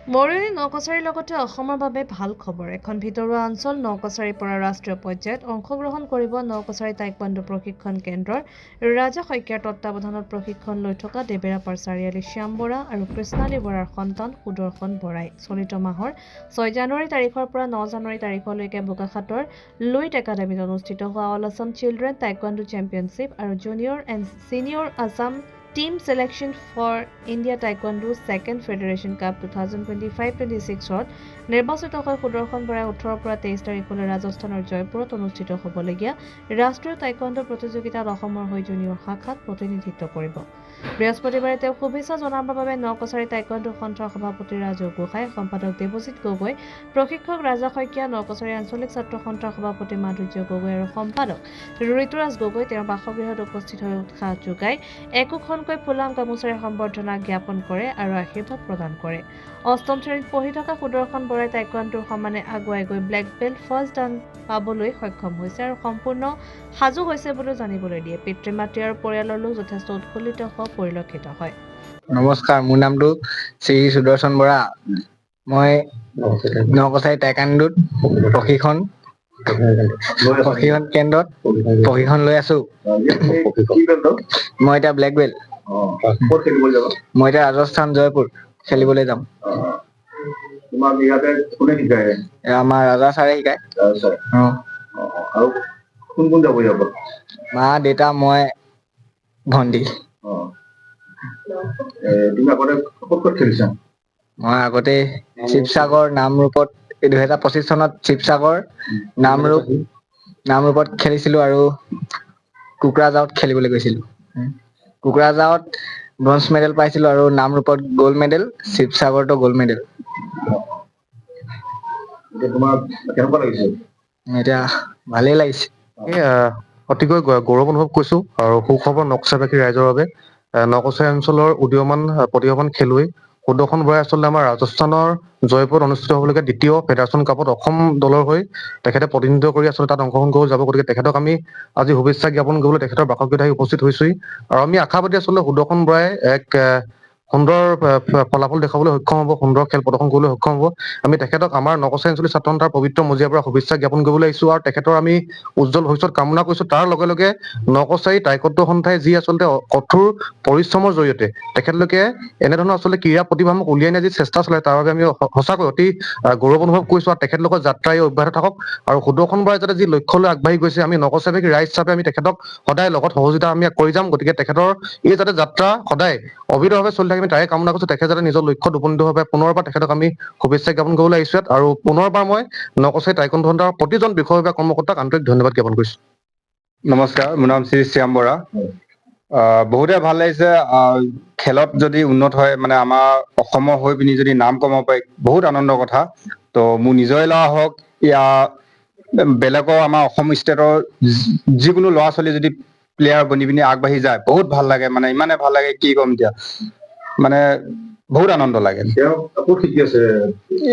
মৰিয়নি নকছাৰীৰ লগতে অসমৰ বাবে ভাল খবৰ। এখন ভিতৰুৱা অঞ্চল নকছাৰীৰ পৰা ৰাষ্ট্ৰীয় পৰ্যায়ত অংশগ্ৰহণ কৰিব নকছাৰী টাইকোৱাণ্ডো প্ৰশিক্ষণ কেন্দ্ৰৰ ৰাজা শইকীয়াৰ তত্বাৱধানত প্ৰশিক্ষণ লৈ থকা দেবেৰাপাৰ চাৰিআলি শ্যাম বৰা আৰু কৃষ্ণালী বৰাৰ সন্তান সুদৰ্শন বৰাই চলিত মাহৰ 6 জানুৱাৰী তাৰিখৰ পৰা 9 জানুৱাৰী তাৰিখলৈকে বোকাখাতৰ লুইট একাডেমীত অনুষ্ঠিত হোৱা all Assam children taekwondo championship আৰু junior and senior Assam Team Selection for India Taekwondo Second Federation Cup 2025-26ত নিৰ্বাচিত হৈ সুদৰ্শন বৰাই 18 পৰা 23 তাৰিখলৈ ৰাজস্থানৰ জয়পুৰত অনুষ্ঠিত হ'বলগীয়া ৰাষ্ট্ৰীয় টাইকোৱাণ্ডো প্ৰতিযোগিতাত অসমৰ হৈ জুনিয়ৰ শাখাত প্ৰতিনিধিত্ব কৰিব। বৃহস্পতিবাৰে তেওঁক শুভেচ্ছা জনাবৰ বাবে নকছাৰী টাইকোৱাণ্ডো সন্থাৰ সভাপতি ৰাজু গোহাঁই, সম্পাদক দেৱজিৎ গগৈ, প্ৰশিক্ষক ৰাজা শইকীয়া, নকছাৰী আঞ্চলিক ছাত্ৰ সন্থাৰ সভাপতি মাধুৰ্য গগৈ আৰু সম্পাদক ঋতুৰাজ গগৈ তেওঁৰ বাসগৃহত উপস্থিত হৈ উৎসাহ যোগাই একোখনকৈ ফুলাম গামোচাৰে সম্বৰ্ধনা জ্ঞাপন কৰে আৰু আশীৰ্বাদ প্ৰদান কৰে। অষ্টম শ্ৰেণীত পঢ়ি থকা সুদৰ্শন বৰাই টাইকোৱাণ্ডোৰ সমানে আগুৱাই গৈ ব্লেক বেল্ট ফাৰ্ষ্ট ডান পাবলৈ সক্ষম হৈছে আৰু সম্পূৰ্ণ সাজু হৈছে বুলি জানিবলৈ দিয়ে। পিতৃ-মাতৃ আৰু পৰিয়ালৰ লোক যথেষ্ট উৎফুল্লিত হোৱা পৰিলক্ষিত হয়। নমস্কাৰ, মোৰ নামটো শ্ৰী সুদৰ্শন বৰা। মই নকছাৰী টাইকোৱাণ্ডোত প্ৰশিক্ষণ কেন্দ্ৰত প্ৰশিক্ষণ লৈ আছো। মই এতিয়া ব্লেক বেল্ট। মই এতিয়া ৰাজস্থান জয়পুৰ খেলিবলৈ যাম। আমাৰ ৰাজা ছাৰে শিকায়। মা, দেউতা, মই, ভণ্টি। মই আগতে শিৱসাগৰ নামৰূপত 2025 চনত শিৱসাগৰ নামৰূপত খেলিছিলো আৰু কোকৰাঝাৰত খেলিবলৈ গৈছিলো। কোকৰাঝাৰত ব্ৰঞ্জ মেডেল পাইছিলো আৰু নামৰূপত গ'ল্ড মেডেল, শিৱসাগৰতো গ'ল্ড মেডেল। এতিয়া ভালেই লাগিছে। অতিকৈ গৌৰৱ অনুভৱ কৰিছো আৰু সুখবৰ নকছাৰীবাসী ৰাইজৰ বাবে। নকছাৰী অঞ্চলৰ উদীয়মান প্ৰতিভাৱান খেলুৱৈ সুদৰ্শন বৰাই আচলতে আমাৰ ৰাজস্থানৰ জয়পুৰত অনুষ্ঠিত হ'বলগীয়া দ্বিতীয় ফেডাৰেশ্যন কাপত অসম দলৰ হৈ তেখেতে প্ৰতিনিধিত্ব কৰি আচলতে তাত অংশগ্ৰহণ কৰিব যাব। গতিকে তেখেতক আমি আজি শুভেচ্ছা জ্ঞাপন কৰিবলৈ তেখেতৰ বাসগৃহত আহি উপস্থিত হৈছোহি আৰু আমি আশাবাদী আচলতে সুদৰ্শন বৰাই এক সুন্দৰ ফলাফল দেখাবলৈ সক্ষম হ'ব, সুন্দৰ খেল প্ৰদৰ্শন কৰিবলৈ সক্ষম হ'ব। আমি তেখেতক আমাৰ নকছাৰী আঞ্চলিক ছাত্ৰ সন্থাৰ পবিত্ৰ মজিয়াৰ পৰা শুভেচ্ছা জ্ঞাপন কৰিবলৈ আহিছো আৰু তেখেতৰ আমি উজ্জ্বল ভৱিষ্যত কামনা কৰিছো। তাৰ লগে লগে নকছাৰী টাইকোৱাণ্ডো সন্থাই যি আচলতে কঠোৰ পৰিশ্ৰমৰ জৰিয়তে তেখেতলোকে এনেধৰণৰ আচলতে ক্ৰীড়া প্ৰতিভাসমূহ উলিয়াই নিয়াৰ যি চেষ্টা চলাই তাৰ বাবে আমি সঁচাকৈ অতি গৌৰৱ অনুভৱ কৰিছো আৰু তেখেতলোকৰ যাত্ৰা অব্যাহত থাকক আৰু সুদৰ্শন বৰাই যাতে যি লক্ষ্য লৈ আগবাঢ়ি গৈছে আমি নকছাৰীবাসী ৰাইজ হিচাপে আমি তেখেতক সদায় লগত সহযোগিতা আমি কৰি যাম। গতিকে তেখেতৰ এই যাতে যাত্ৰা সদায় অবিৰতভাৱে চলি থাকে আমি তাৰে কামনা কৰিছো। তেখেত যাতে নিজৰ লক্ষ্যত উপনীত হ'ব পাৰে। পুনৰবাৰ তেখেতক আমি শুভেচ্ছা জ্ঞাপন কৰিবলৈ আহিছো আৰু পুনৰবাৰ মই নকছাৰী টাইকোৱাণ্ডো সন্থাৰ প্ৰতিজন বিষয়ববীয়া কৰ্মকৰ্তাক আন্তৰিক ধন্যবাদ জ্ঞাপন কৰিছো। নমস্কাৰ, মোৰ নাম শ্ৰী শ্যাম বৰা। বহুতে ভাল লাগিছে। খেলত যদি উন্নত হয় মানে আমাৰ অসমৰ হৈ পিনি যদি নাম কমাব পাৰি বহুত আনন্দৰ কথা। তো মোৰ নিজৰে ল'ৰা হওক ইয়াৰ বেলেগৰ আমাৰ অসম ষ্টেটৰ যিকোনো ল'ৰা ছোৱালী যদি প্লেয়াৰ বনি পিনি আগবাঢ়ি যায় বহুত ভাল লাগে। মানে ইমানে ভাল লাগে কি ক'ম এতিয়া, মানে বহুত আনন্দ লাগে।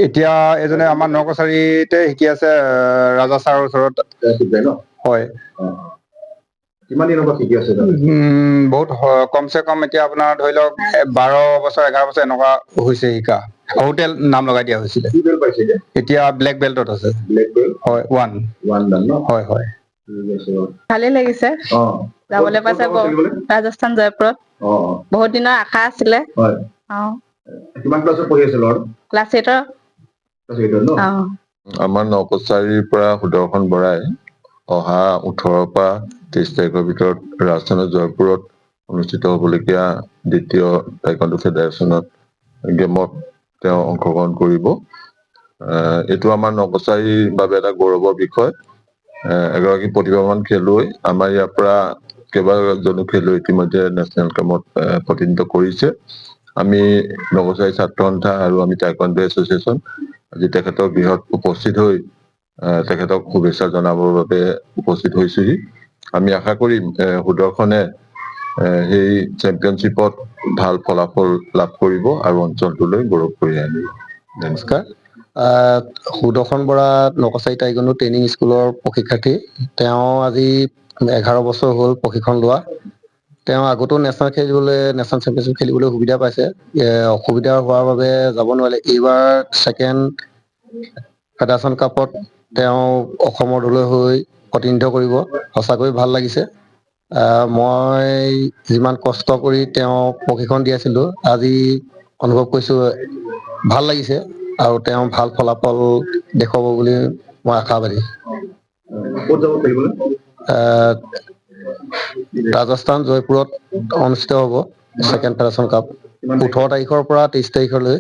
এতিয়া এজনে আমাৰ নকছাৰীতে শিকি আছে, ৰাজা ছাৰৰ ওচৰত। হয়, বহুত কমচে কম এতিয়া আপোনাৰ ধৰি লওক 12 বছৰ 11 বছৰ এনেকুৱা হৈছে শিকা। সৰুতে নাম লগাই দিয়া হৈছিলে। এতিয়া ব্লেক বেল্টত আছে। হয়, ওৱান। হয় হয়, ভালে লাগিছে যাবলৈ পাইছে ৰাজস্থান জয়পুৰত। বহুত দিনৰ আশা আছিলে। ক্লাছ 8। আমাৰ নকছাৰীৰ পৰা সুদৰ্শন বৰাই অহা 18 পৰা 23 তাৰিখৰ ভিতৰত ৰাজস্থানৰ জয়পুৰত অনুষ্ঠিত হ'বলগীয়া দ্বিতীয় টাইকোৱাণ্ডো ফেডাৰেশ্যনত গেমত তেওঁ অংশগ্ৰহণ কৰিব। এইটো আমাৰ নকছাৰীৰ বাবে এটা গৌৰৱৰ বিষয়। এগৰাকী প্ৰতিভাৱান খেলুৱৈ আমাৰ ইয়াৰ পৰা কেইবাজনো খেলুৱৈ ইতিমধ্যে নেশ্যনেল গেমত প্ৰতিনিধিত্ব কৰিছে। আমি নকছাৰী ছাত্ৰ সন্থা আৰু আমি টাইকোৱাণ্ডো এছ'চিয়েশ্যন আজি তেখেতৰ গৃহত উপস্থিত হৈ তেখেতক শুভেচ্ছা জনাবৰ বাবে উপস্থিত হৈছোহি। আমি আশা কৰিম সুদৰ্শনে সেই চেম্পিয়নশ্বিপত ভাল ফলাফল লাভ কৰিব আৰু অঞ্চলটোলৈ গৌৰৱ কঢ়িয়াই আনিব। নমস্কাৰ, সুদৰ্শন বৰা নকছাৰী টাইকোৱাণ্ডো ট্ৰেইনিং স্কুলৰ প্ৰশিক্ষাৰ্থী। তেওঁ আজি 11 বছৰ হ'ল প্ৰশিক্ষণ লোৱা। তেওঁ আগতো নেশ্যনেল চেম্পিয়নশ্বিপ খেলিবলৈ সুবিধা পাইছে। অসুবিধা হোৱাৰ বাবে যাব নোৱাৰিলে। এইবাৰ ছেকেণ্ড ফেডাৰেশ্যন কাপত তেওঁ অসমৰ দললৈ হৈ প্ৰতিনিধিত্ব কৰিব। সঁচাকৈ ভাল লাগিছে। মই যিমান কষ্ট কৰি তেওঁক প্ৰশিক্ষণ দি আছিলোঁ, আজি অনুভৱ কৰিছোঁ ভাল লাগিছে আৰু তেওঁ ভাল ফলাফল দেখুৱাব বুলি মই আশাবাদী। ৰাজস্থান জয়পুৰত অনুষ্ঠিত হ'ব ছেকেণ্ড ফেডাৰেশ্যন কাপ 18 তাৰিখৰ পৰা 23 তাৰিখলৈ।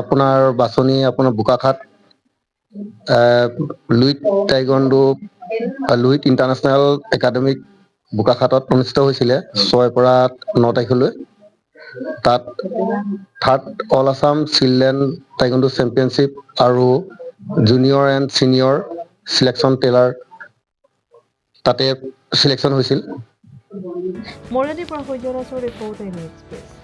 আপোনাৰ বাছনি বোকাখাত লুইট ইণ্টাৰনেশ্যনেল একাডেমিক বোকাখাতত অনুষ্ঠিত হৈছিলে 6 পৰা 9 তাৰিখলৈ। তাত third all Assam children taekwondo championship আৰু জুনিয়ৰ এণ্ড ছিনিয়ৰ চিলেকশ্যন টেইলাৰ তাতে চিলেকশ্যন হৈছিল। মৰাণীৰ পৰা সূৰ্য দাসৰ ৰিপৰ্ট এক্সপ্ৰেছ।